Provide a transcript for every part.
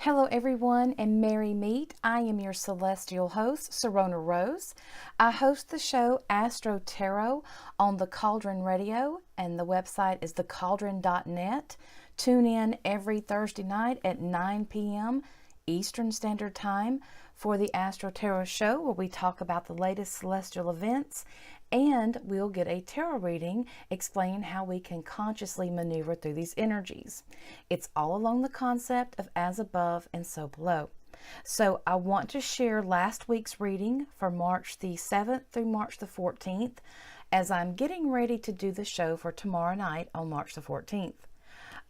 Hello everyone and merry meet. I am your celestial host, Serona Rose. I host the show AstroTarot on the Cauldron Radio, and the website is thecauldron.net. Tune in every Thursday night at 9 p.m. Eastern Standard Time for the AstroTarot show, where we talk about the latest celestial events, and we'll get a tarot reading explaining how we can consciously maneuver through these energies. It's all along the concept of as above and so below. So I want to share last week's reading for March the 7th through March the 14th, as I'm getting ready to do the show for tomorrow night on March the 14th.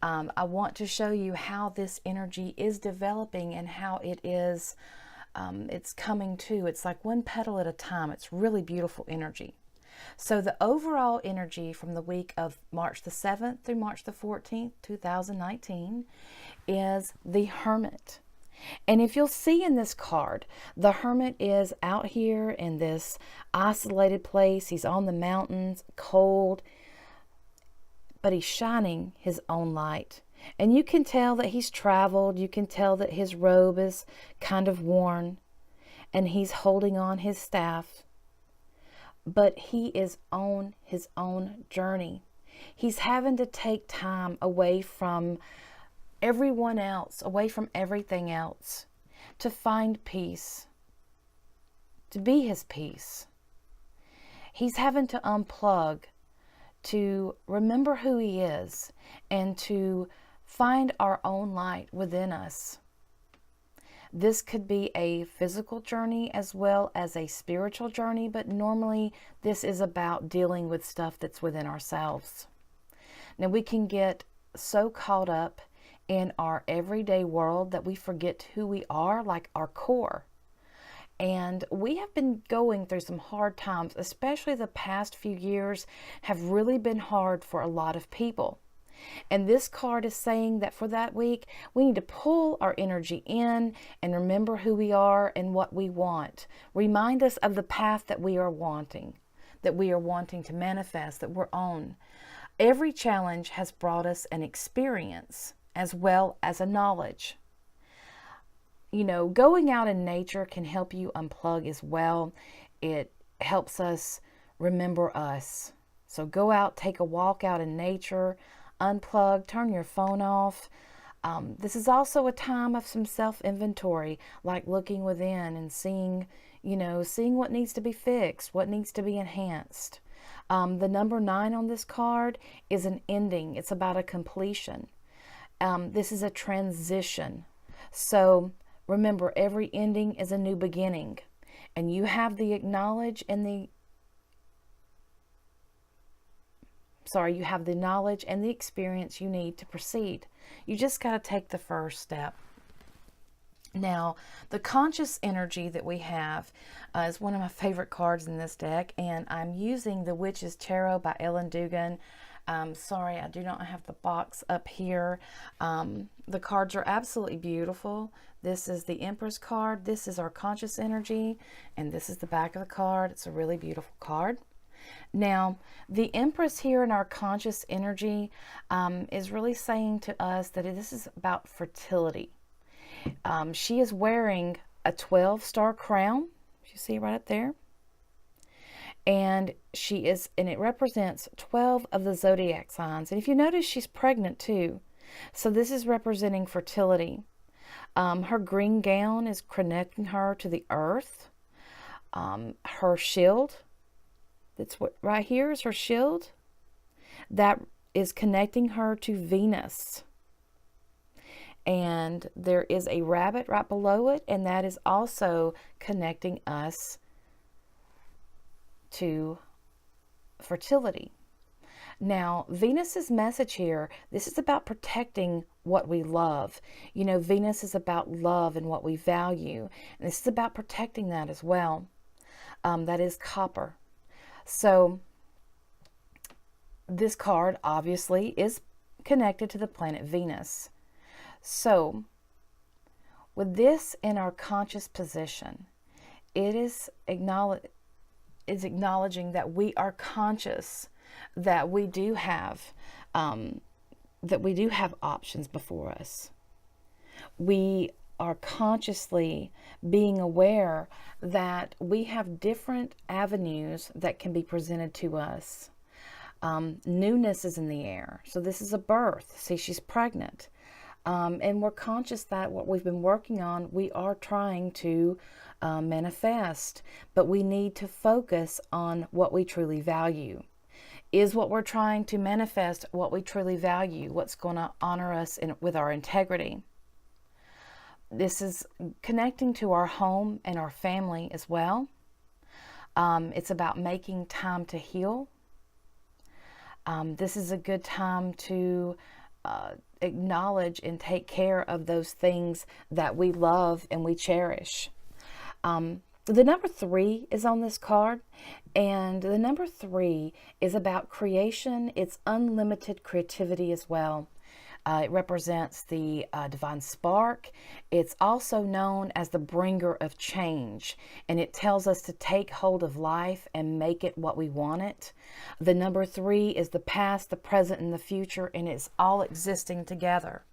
I want to show you how this energy is developing and how it is it's coming to. It's like one petal at a time. It's really beautiful energy. So the overall energy from the week of March the 7th through March the 14th, 2019 is the Hermit. And if you'll see in this card, the Hermit is out here in this isolated place. He's on the mountains, cold, but he's shining his own light. And you can tell that he's traveled. You can tell that his robe is kind of worn, and he's holding on his staff. But he is on his own journey. He's having to take time away from everyone else, away from everything else, to find peace, to be his peace. He's having to unplug, to remember who he is, and to find our own light within us. This could be a physical journey as well as a spiritual journey, but normally this is about dealing with stuff that's within ourselves. Now, we can get so caught up in our everyday world that we forget who we are, like our core. And we have been going through some hard times, especially the past few years have really been hard for a lot of people. And this card is saying that for that week, we need to pull our energy in and remember who we are and what we want. Remind us of the path that we are wanting to manifest, that we're on. Every challenge has brought us an experience as well as a knowledge. You know, going out in nature can help you unplug as well. It helps us remember us. So go out, take a walk out in nature, unplug, turn your phone off. This is also a time of some self-inventory, like looking within and seeing what needs to be fixed, what needs to be enhanced. The number 9 on this card is an ending. It's about a completion. This is a transition. So remember, every ending is a new beginning, and you have the knowledge and the experience you need to proceed. You just got to take the first step. Now, the conscious energy that we have is one of my favorite cards in this deck, and I'm using the Witch's Tarot by Ellen Dugan. Sorry, I do not have the box up here. The cards are absolutely beautiful. This is the Empress card. This is our conscious energy, and this is the back of the card. It's a really beautiful card. Now, the Empress here in our conscious energy is really saying to us that this is about fertility. She is wearing a 12-star crown. You see right up there. And it represents 12 of the zodiac signs. And if you notice, she's pregnant too. So this is representing fertility. Her green gown is connecting her to the earth. Her shield, that's what right here is her shield, that is connecting her to Venus. And there is a rabbit right below it, and that is also connecting us to fertility. Now, Venus's message here, this is about protecting what we love. You know, Venus is about love and what we value. And this is about protecting that as well. That is copper. So this card obviously is connected to the planet Venus. So with this in our conscious position, it is acknowledging that we are conscious, that we do have options before us. We are consciously being aware that we have different avenues that can be presented to us. Newness is in the air. So this is a birth. See, she's pregnant. And we're conscious that what we've been working on, we are trying to manifest, but we need to focus on what we truly value. Is what we're trying to manifest what we truly value, what's going to honor us with our integrity? This is connecting to our home and our family as well. It's about making time to heal. This is a good time to acknowledge and take care of those things that we love and we cherish. The number 3 is on this card, and the number 3 is about creation. It's unlimited creativity as well. It represents the divine spark. It's also known as the bringer of change, and it tells us to take hold of life and make it what we want it. The number 3 is the past, the present, and the future, and it's all existing together.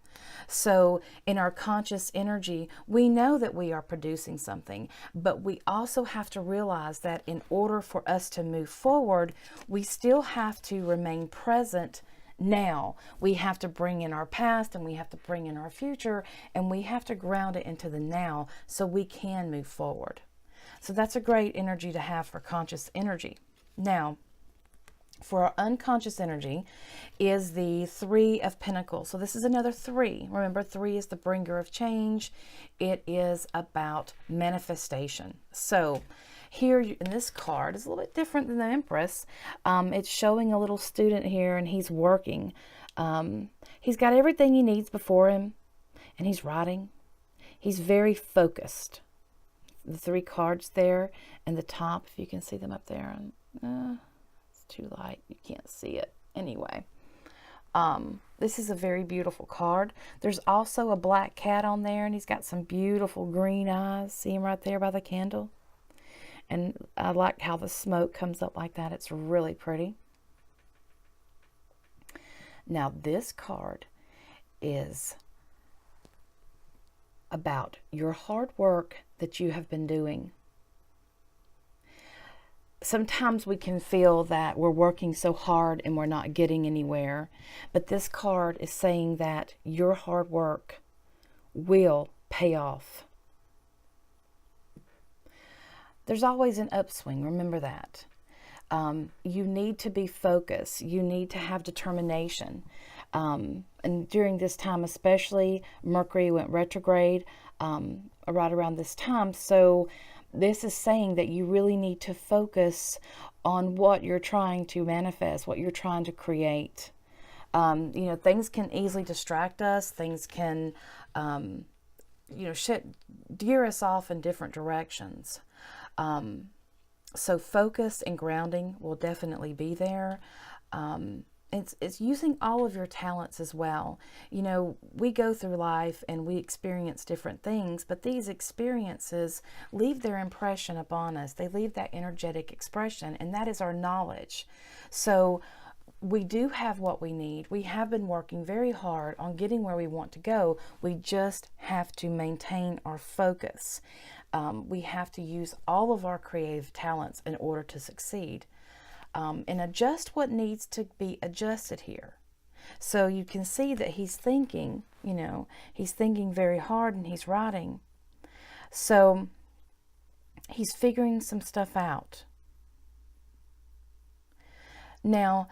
So in our conscious energy, we know that we are producing something, but we also have to realize that in order for us to move forward, we still have to remain present now. We have to bring in our past and we have to bring in our future, and we have to ground it into the now so we can move forward. So that's a great energy to have for conscious energy. Now, for our unconscious energy is the 3 of Pentacles. So this is another 3. Remember, 3 is the bringer of change. It is about manifestation. So here in this card is a little bit different than the Empress. It's showing a little student here, and he's working. He's got everything he needs before him, and he's writing. He's very focused. The 3 cards there and the top, if you can see them up there. Too light, you can't see it anyway. This is a very beautiful card. There's also a black cat on there, and he's got some beautiful green eyes. See him right there by the candle? And I like how the smoke comes up like that. It's really pretty. Now this card is about your hard work that you have been doing. Sometimes we can feel that we're working so hard and we're not getting anywhere. But this card is saying that your hard work will pay off. There's always an upswing. Remember that. You need to be focused. You need to have determination. And during this time especially, Mercury went retrograde right around this time. So this is saying that you really need to focus on what you're trying to manifest, what you're trying to create. Things can easily distract us. Things can, steer us off in different directions. So focus and grounding will definitely be there. It's using all of your talents as well. We go through life and we experience different things, but these experiences leave their impression upon us. They leave that energetic expression, and that is our knowledge. So we do have what we need. We have been working very hard on getting where we want to go. We just have to maintain our focus. We have to use all of our creative talents in order to succeed. And adjust what needs to be adjusted here. So you can see that he's thinking, he's thinking very hard, and he's writing. So he's figuring some stuff out. Now,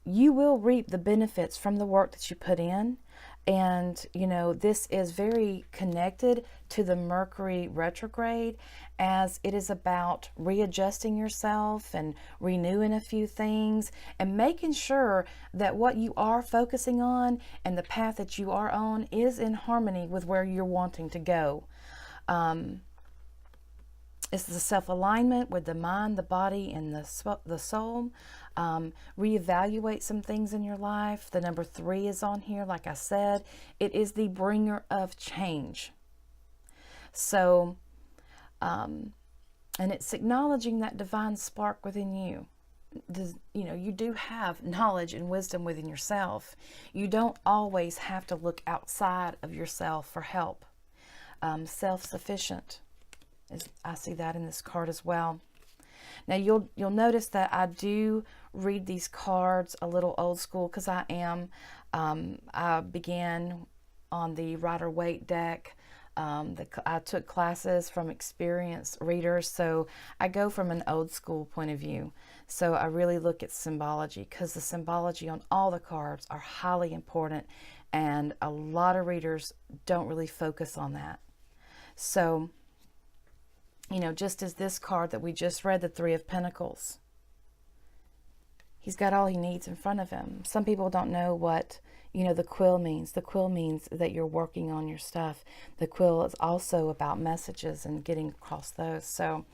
you will reap the benefits from the work that you put in. And, this is very connected to the Mercury retrograde, as it is about readjusting yourself and renewing a few things and making sure that what you are focusing on and the path that you are on is in harmony with where you're wanting to go. It's the self-alignment with the mind, the body, and the soul. Reevaluate some things in your life. The number 3 is on here. Like I said, it is the bringer of change. So, and it's acknowledging that divine spark within you. You do have knowledge and wisdom within yourself. You don't always have to look outside of yourself for help. self-sufficient. I see that in this card as well. Now you'll notice that I do read these cards a little old school because I am. I began on the Rider-Waite deck. I took classes from experienced readers, so I go from an old school point of view. So I really look at symbology because the symbology on all the cards are highly important, and a lot of readers don't really focus on that. So, you know, just as this card that we just read, the Three of Pentacles, he's got all he needs in front of him. Some people don't know what, you know, the quill means. The quill means that you're working on your stuff. The quill is also about messages and getting across those. So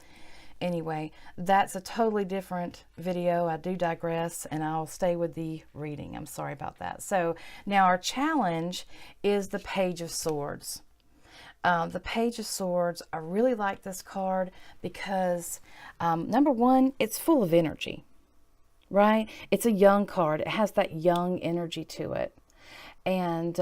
anyway, that's a totally different video. I do digress, and I'll stay with the reading. I'm sorry about that. So now our challenge is the Page of Swords. The Page of Swords, I really like this card because, number one, it's full of energy, right? It's a young card. It has that young energy to it. And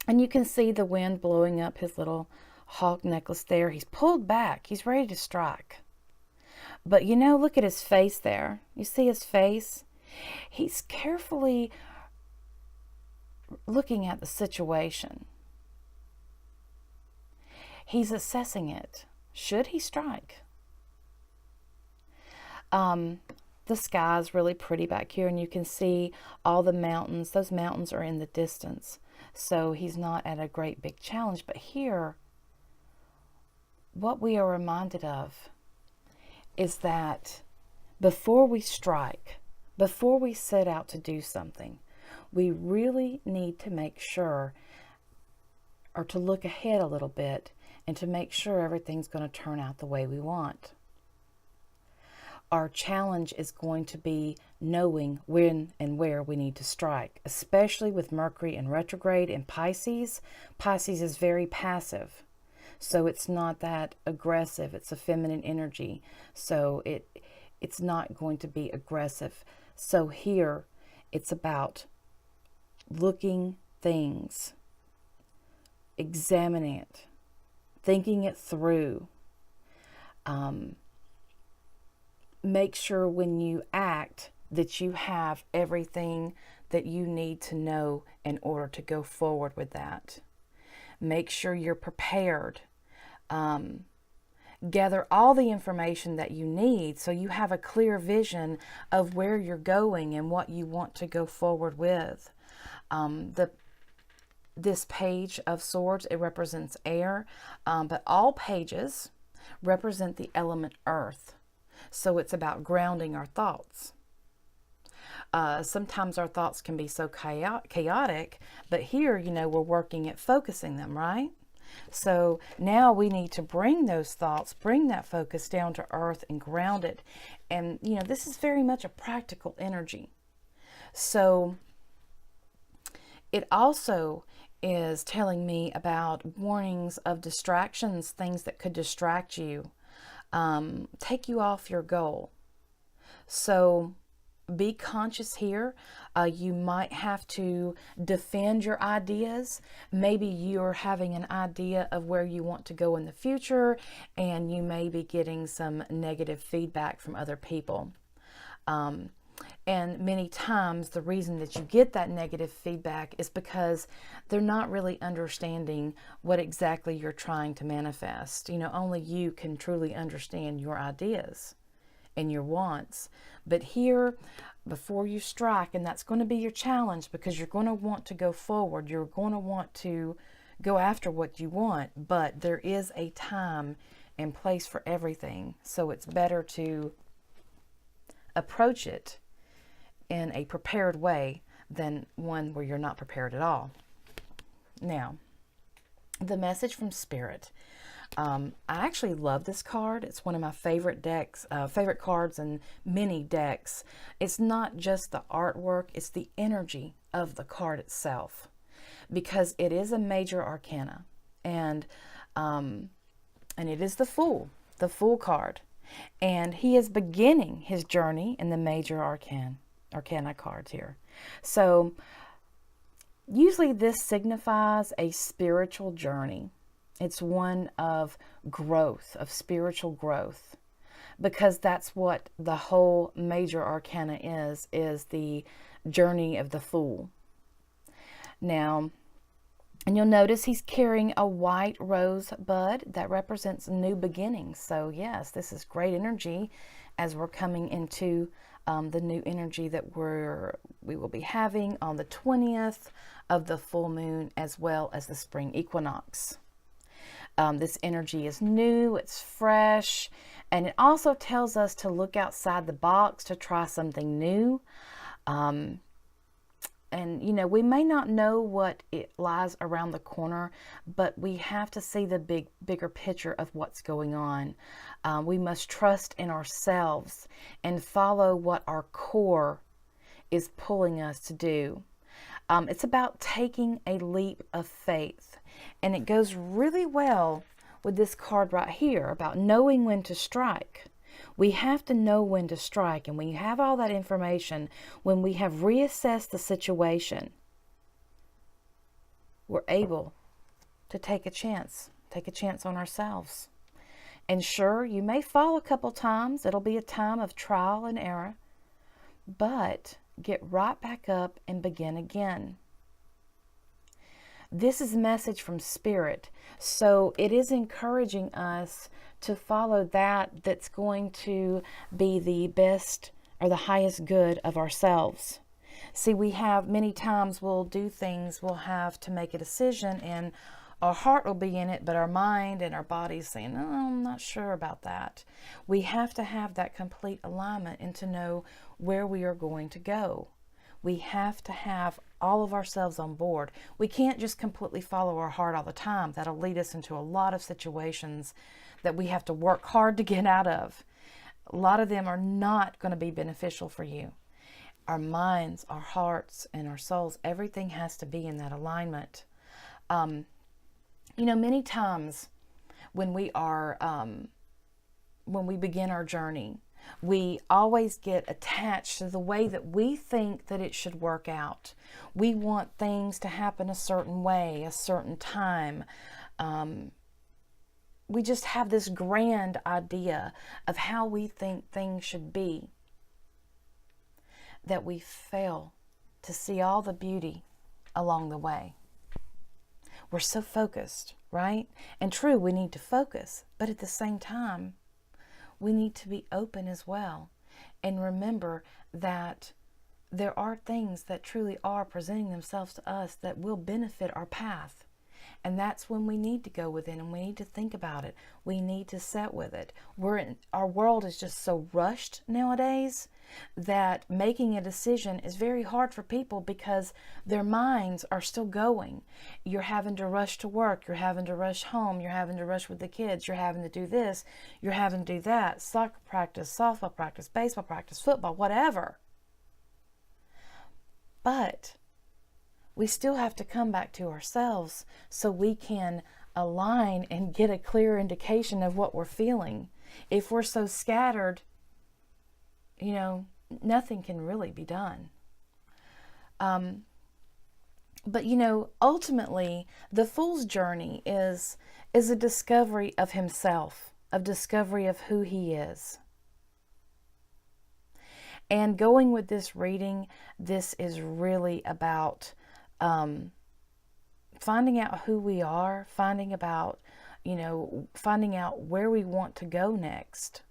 you can see the wind blowing up his little hawk necklace there. He's pulled back. He's ready to strike. But, you know, look at his face there. You see his face? He's carefully looking at the situation. He's assessing it. Should he strike? The sky is really pretty back here, and you can see all the mountains. Those mountains are in the distance, so he's not at a great big challenge. But here, what we are reminded of is that before we strike, before we set out to do something, we really need to make sure, or to look ahead a little bit, and to make sure everything's going to turn out the way we want. Our challenge is going to be knowing when and where we need to strike, especially with Mercury in retrograde in Pisces. Pisces is very passive, so it's not that aggressive. It's a feminine energy, so it's not going to be aggressive. So here, it's about looking things, examining it, thinking it through. Make sure when you act that you have everything that you need to know in order to go forward with that. Make sure you're prepared. Gather all the information that you need so you have a clear vision of where you're going and what you want to go forward with. This Page of Swords, it represents air, but all pages represent the element earth. So it's about grounding our thoughts. Sometimes our thoughts can be so chaotic, but here, you know, we're working at focusing them, right? So now we need to bring those thoughts, bring that focus down to earth and ground it. And, you know, this is very much a practical energy. So it also is telling me about warnings of distractions, things that could distract you, take you off your goal. So be conscious here. You might have to defend your ideas. Maybe you're having an idea of where you want to go in the future, and you may be getting some negative feedback from other people. And many times the reason that you get that negative feedback is because they're not really understanding what exactly you're trying to manifest. You know, only you can truly understand your ideas and your wants. But here, before you strike, and that's going to be your challenge, because you're going to want to go forward. You're going to want to go after what you want, but there is a time and place for everything. So it's better to approach it in a prepared way than one where you're not prepared at all. Now, the message from Spirit. I actually love this card. It's one of my favorite decks, favorite cards in many decks. It's not just the artwork, it's the energy of the card itself, because it is a major arcana, and it is the Fool card, and he is beginning his journey in the major arcana cards here. So Usually this signifies a spiritual journey. It's one of growth, of spiritual growth, because that's what the whole major arcana is the journey of the Fool. Now, and you'll notice he's carrying a white rose bud that represents new beginnings. So yes, this is great energy as we're coming into the new energy that we will be having on the 20th of the full moon, as well as the spring equinox. This energy is new, it's fresh, and it also tells us to look outside the box, to try something new. And, you know, we may not know what it lies around the corner, but we have to see the bigger picture of what's going on. We must trust in ourselves and follow what our core is pulling us to do. It's about taking a leap of faith. And it goes really well with this card right here about knowing when to strike. We have to know when to strike, and when you have all that information, when we have reassessed the situation, we're able to take a chance on ourselves. And sure, you may fall a couple times. It'll be a time of trial and error, but get right back up and begin again. This is a message from Spirit, so it is encouraging us to follow that's going to be the best or the highest good of ourselves. See, we have many times we'll do things, we'll have to make a decision, and our heart will be in it, but our mind and our body's saying, "Oh, I'm not sure about that." We have to have that complete alignment and to know where we are going to go. We have to have all of ourselves on board. We can't just completely follow our heart all the time. That'll lead us into a lot of situations that we have to work hard to get out of. A lot of them are not going to be beneficial for you. Our minds, our hearts, and our souls, everything has to be in that alignment. You know, many times when we begin our journey, we always get attached to the way that we think that it should work out. We want things to happen a certain way, a certain time. We just have this grand idea of how we think things should be, that we fail to see all the beauty along the way. We're so focused, right? And true, we need to focus, but at the same time, we need to be open as well and remember that there are things that truly are presenting themselves to us that will benefit our path. And that's when we need to go within and we need to think about it. We need to sit with it. Our world is just so rushed nowadays that making a decision is very hard for people because their minds are still going. You're having to rush to work. You're having to rush home. You're having to rush with the kids. You're having to do this. You're having to do that. Soccer practice, softball practice, baseball practice, football, whatever. But we still have to come back to ourselves so we can align and get a clear indication of what we're feeling. If we're so scattered, you know, nothing can really be done. But, you know, ultimately, the Fool's journey is a discovery of himself, a discovery of who he is. And going with this reading, this is really about finding out who we are, finding out where we want to go next,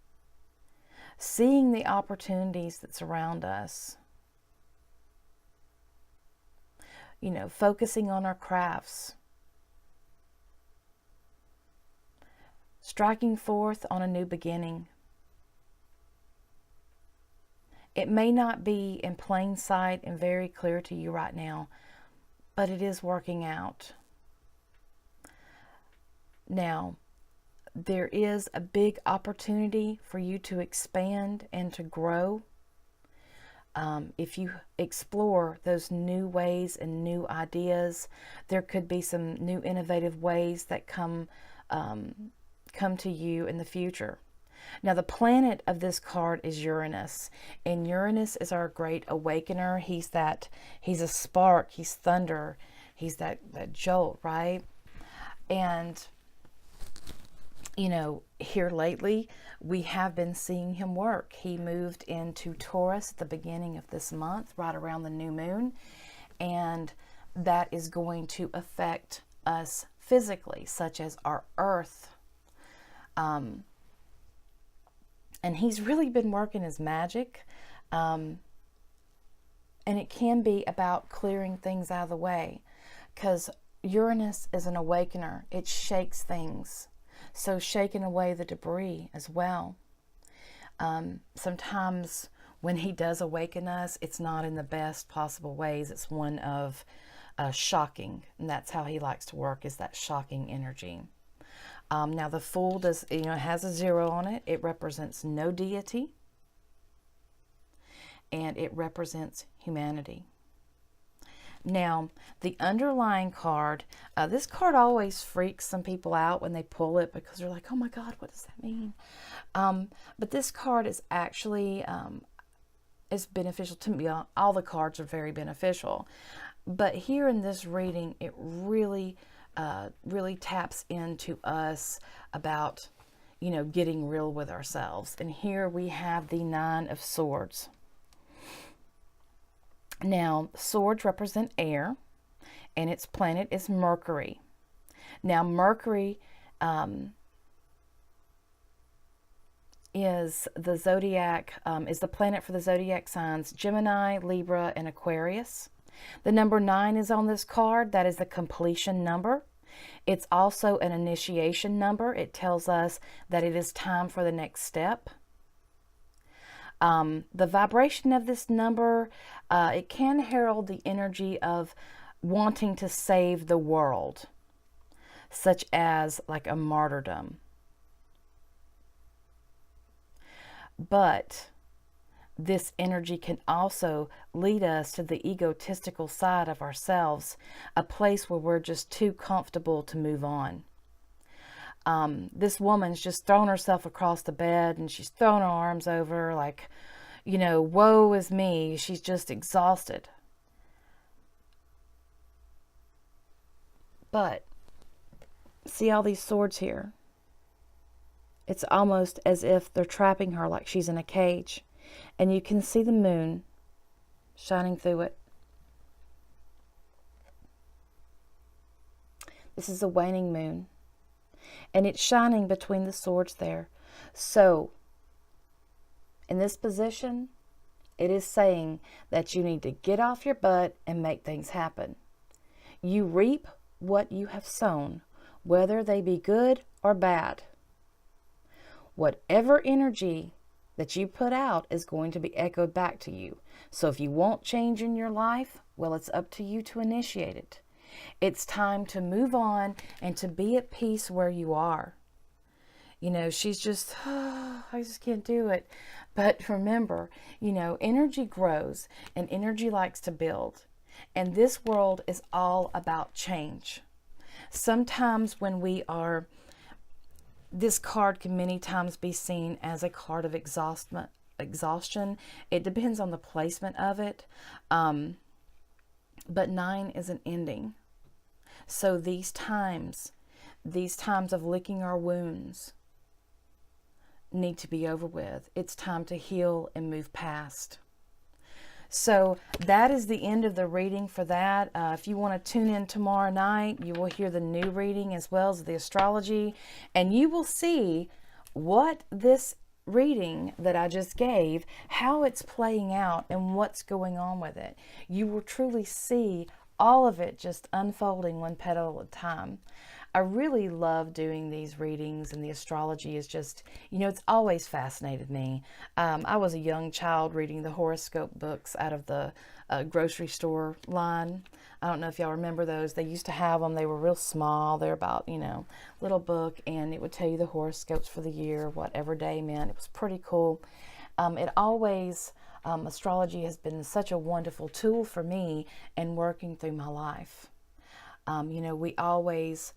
seeing the opportunities that surround us, you know, focusing on our crafts, striking forth on a new beginning. It may not be in plain sight and very clear to you right now, but it is working out. Now, there is a big opportunity for you to expand and to grow. If you explore those new ways and new ideas, there could be some new innovative ways that come to you in the future. Now, the planet of this card is Uranus, and Uranus is our great awakener. He's a spark, he's thunder, he's that jolt, right? And, you know, here lately, we have been seeing him work. He moved into Taurus at the beginning of this month, right around the new moon, and that is going to affect us physically, such as our earth. And he's really been working his magic. And it can be about clearing things out of the way, because Uranus is an awakener. It shakes things. So shaking away the debris as well. Sometimes when he does awaken us, it's not in the best possible ways. It's one of shocking. And that's how he likes to work, is that shocking energy. Now the Fool does, has a 0 on it. It represents no deity, and it represents humanity. Now the underlying card, this card always freaks some people out when they pull it, because they're like, oh my God, what does that mean? But this card is actually is beneficial to me. All the cards are very beneficial, but here in this reading, it really taps into us about, getting real with ourselves. And here we have the 9 of Swords. Now, swords represent air, and its planet is Mercury. Now, Mercury is the zodiac, is the planet for the zodiac signs Gemini, Libra, and Aquarius. The number 9 is on this card. That is the completion number. It's also an initiation number. It tells us that it is time for the next step. The vibration of this number, it can herald the energy of wanting to save the world, such as like a martyrdom. But this energy can also lead us to the egotistical side of ourselves, a place where we're just too comfortable to move on. This woman's just thrown herself across the bed, and she's thrown her arms over like, woe is me. She's just exhausted. But see all these swords here? It's almost as if they're trapping her, like she's in a cage. And you can see the moon shining through it. This is a waning moon, and it's shining between the swords there. So, in this position, it is saying that you need to get off your butt and make things happen. You reap what you have sown, whether they be good or bad. Whatever energy that you put out is going to be echoed back to you. So if you want change in your life, well, it's up to you to initiate it. It's time to move on and to be at peace where you are. She's just, I just can't do it. But remember, energy grows, and energy likes to build. And this world is all about change. Sometimes when we are, this card can many times be seen as a card of exhaustion. It depends on the placement of it. But 9 is an ending. So these times of licking our wounds need to be over with. It's time to heal and move past. So that is the end of the reading for that. If you want to tune in tomorrow night, you will hear the new reading as well as the astrology, and you will see what this reading that I just gave, how it's playing out and what's going on with it. You will truly see all of it just unfolding one petal at a time. I really love doing these readings, and the astrology is just, it's always fascinated me. I was a young child reading the horoscope books out of the grocery store line. I don't know if y'all remember those. They used to have them. They were real small. They're about, little book, and it would tell you the horoscopes for the year, whatever day meant. It was pretty cool. Astrology has been such a wonderful tool for me in working through my life. We always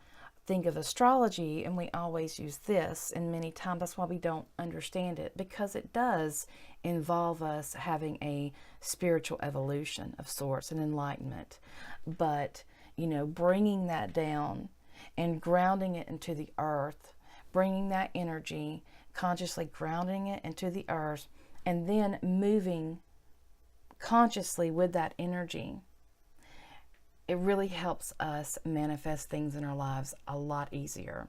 think of astrology and we always use this, and many times that's why we don't understand it, because it does involve us having a spiritual evolution of sorts, an enlightenment. But, you know, bringing that down and grounding it into the earth, bringing that energy, consciously grounding it into the earth, and then moving consciously with that energy, it really helps us manifest things in our lives a lot easier.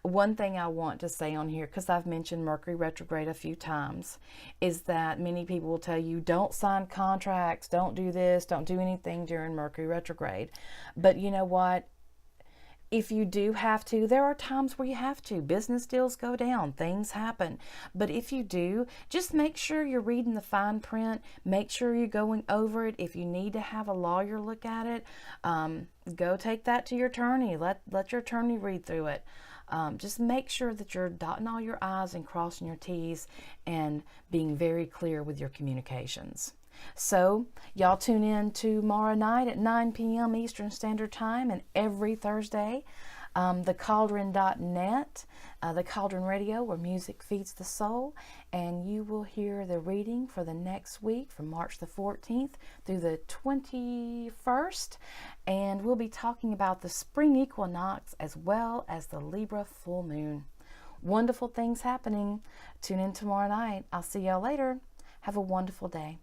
One thing I want to say on here, because I've mentioned Mercury retrograde a few times, is that many people will tell you, don't sign contracts, don't do this, don't do anything during Mercury retrograde. But you know what? If you do have to, there are times where you have to. Business deals go down, things happen. But if you do, just make sure you're reading the fine print. Make sure you're going over it. If you need to have a lawyer look at it, go take that to your attorney. Let your attorney read through it. Just make sure that you're dotting all your I's and crossing your T's and being very clear with your communications. So, y'all tune in tomorrow night at 9 p.m. Eastern Standard Time, and every Thursday, thecauldron.net, the Cauldron Radio, where music feeds the soul, and you will hear the reading for the next week from March the 14th through the 21st, and we'll be talking about the spring equinox as well as the Libra full moon. Wonderful things happening. Tune in tomorrow night. I'll see y'all later. Have a wonderful day.